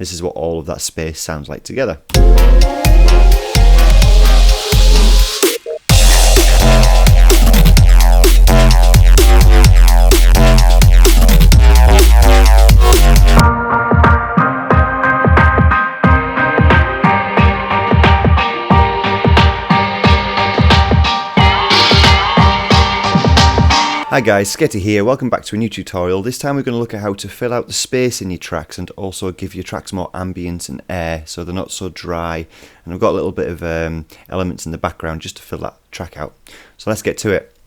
this is what all of that space sounds like together. Hi guys, SKETI here, welcome back to a new tutorial. This time we're going to look at how to fill out the space in your tracks and also give your tracks more ambience and air so they're not so dry. And I've got a little bit of elements in the background just to fill that track out. So let's get to it.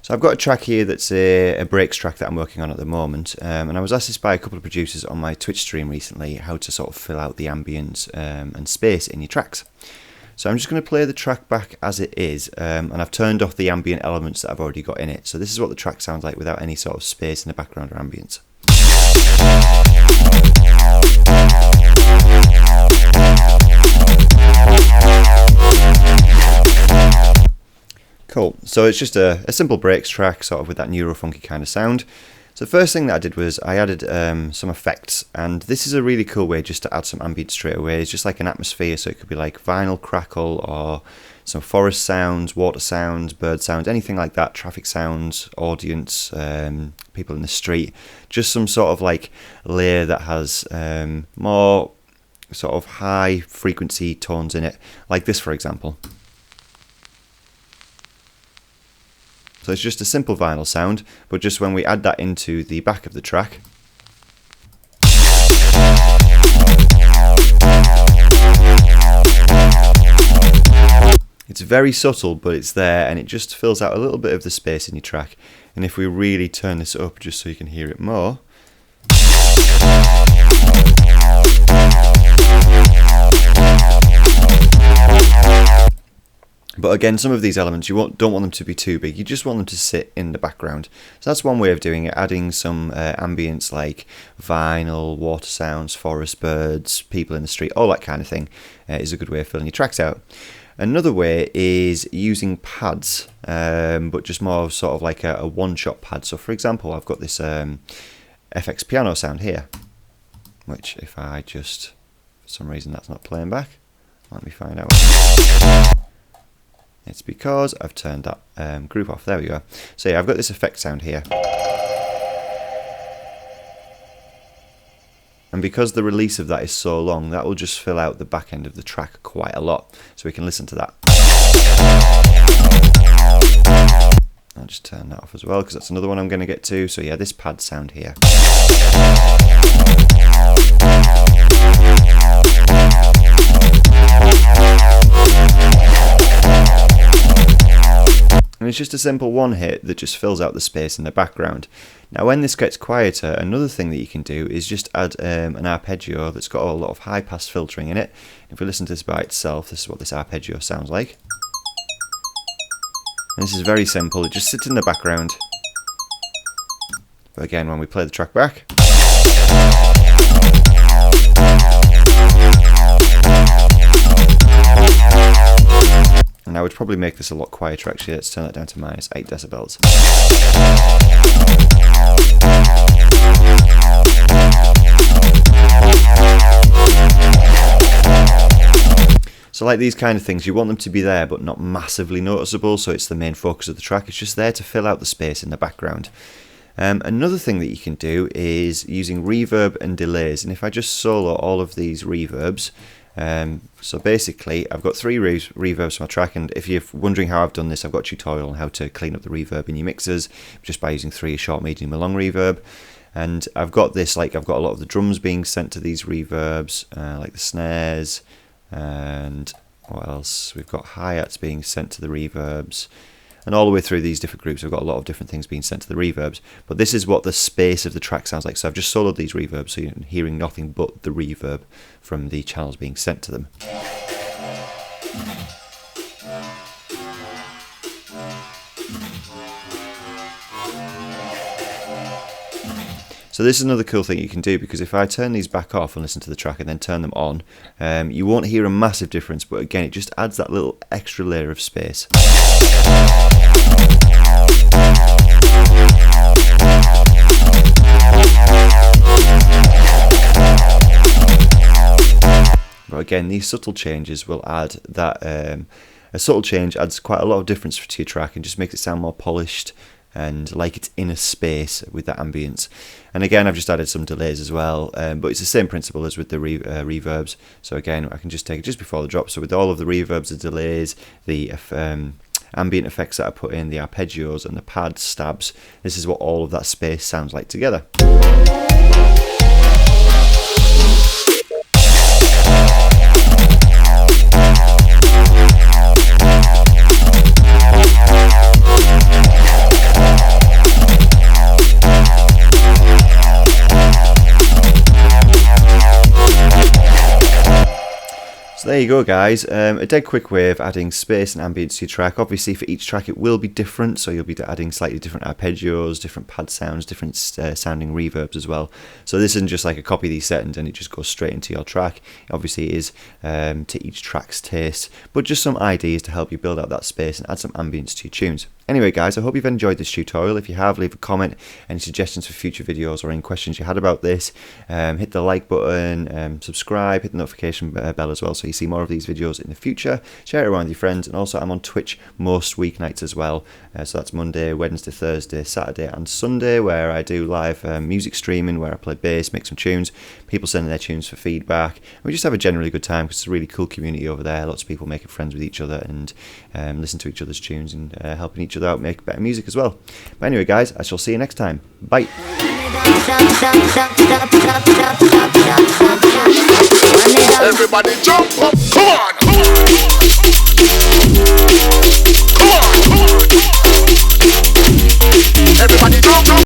So I've got a track here that's a breaks track that I'm working on at the moment, and I was asked this by a couple of producers on my Twitch stream recently, how to sort of fill out the ambience and space in your tracks. So I'm just going to play the track back as it is, and I've turned off the ambient elements that I've already got in it. So this is what the track sounds like without any sort of space in the background or ambience. Cool, so it's just a simple breaks track sort of with that neuro-funky kind of sound. So the first thing that I did was I added some effects, and this is a really cool way just to add some ambience straight away. It's just like an atmosphere, so it could be like vinyl crackle or some forest sounds, water sounds, bird sounds, anything like that, traffic sounds, audience, people in the street. Just some sort of like layer that has more sort of high frequency tones in it, like this for example. So it's just a simple vinyl sound, but just when we add that into the back of the track, it's very subtle, but it's there, and it just fills out a little bit of the space in your track. And if we really turn this up just so you can hear it more, but again, some of these elements you don't want them to be too big, you just want them to sit in the background. So that's one way of doing it, adding some ambience like vinyl, water sounds, forest, birds, people in the street, all that kind of thing is a good way of filling your tracks out. Another way is using pads, but just more sort of like a one-shot pad. So for example, I've got this FX piano sound here, which if I just, for some reason that's not playing back, let me find out. It's because I've turned that group off. There we go. So yeah, I've got this effect sound here. And because the release of that is so long, that will just fill out the back end of the track quite a lot. So we can listen to that. I'll just turn that off as well because that's another one I'm going to get to. So yeah, this pad sound here. And it's just a simple one hit that just fills out the space in the background. Now when this gets quieter, another thing that you can do is just add an arpeggio that's got a lot of high pass filtering in it. If we listen to this by itself, this is what this arpeggio sounds like. And this is very simple, it just sits in the background. But again, when we play the track back, and I would probably make this a lot quieter actually. Let's turn that down to -8 decibels. So like these kind of things, you want them to be there but not massively noticeable, so it's the main focus of the track. It's just there to fill out the space in the background. Another thing that you can do is using reverb and delays, and if I just solo all of these reverbs, so basically I've got 3 reverbs for my track, and if you're wondering how I've done this, I've got a tutorial on how to clean up the reverb in your mixers just by using 3, a short, medium and long reverb. And I've got this, like I've got a lot of the drums being sent to these reverbs, like the snares, and what else, we've got hi-hats being sent to the reverbs, and all the way through these different groups I've got a lot of different things being sent to the reverbs. But this is what the space of the track sounds like. So I've just soloed these reverbs, so you're hearing nothing but the reverb from the channels being sent to them. So this is another cool thing you can do, because if I turn these back off and listen to the track and then turn them on, you won't hear a massive difference, but again it just adds that little extra layer of space. again, these subtle changes will add that, a subtle change adds quite a lot of difference to your track and just makes it sound more polished and like it's in a space with that ambience. And again, I've just added some delays as well, but it's the same principle as with the reverbs. So again, I can just take it just before the drop. So with all of the reverbs, the delays, the ambient effects that I put in, the arpeggios and the pad stabs, this is what all of that space sounds like together. So there you go, guys, a dead quick way of adding space and ambience to your track. Obviously for each track it will be different, so you'll be adding slightly different arpeggios, different pad sounds, different sounding reverbs as well. So this isn't just like a copy of these settings and it just goes straight into your track. Obviously it is to each track's taste, but just some ideas to help you build out that space and add some ambience to your tunes. Anyway guys, I hope you've enjoyed this tutorial. If you have, leave a comment, any suggestions for future videos or any questions you had about this. Hit the like button, subscribe, hit the notification bell as well so you see more of these videos in the future. Share it around with your friends, and also I'm on Twitch most weeknights as well. So that's Monday, Wednesday, Thursday, Saturday and Sunday, where I do live music streaming where I play bass, make some tunes, people sending their tunes for feedback. And we just have a generally good time because it's a really cool community over there. Lots of people making friends with each other and listen to each other's tunes and helping each other out make better music as well. But anyway guys, I shall see you next time. Bye. Everybody jump up, come on! Come on! Everybody jump up!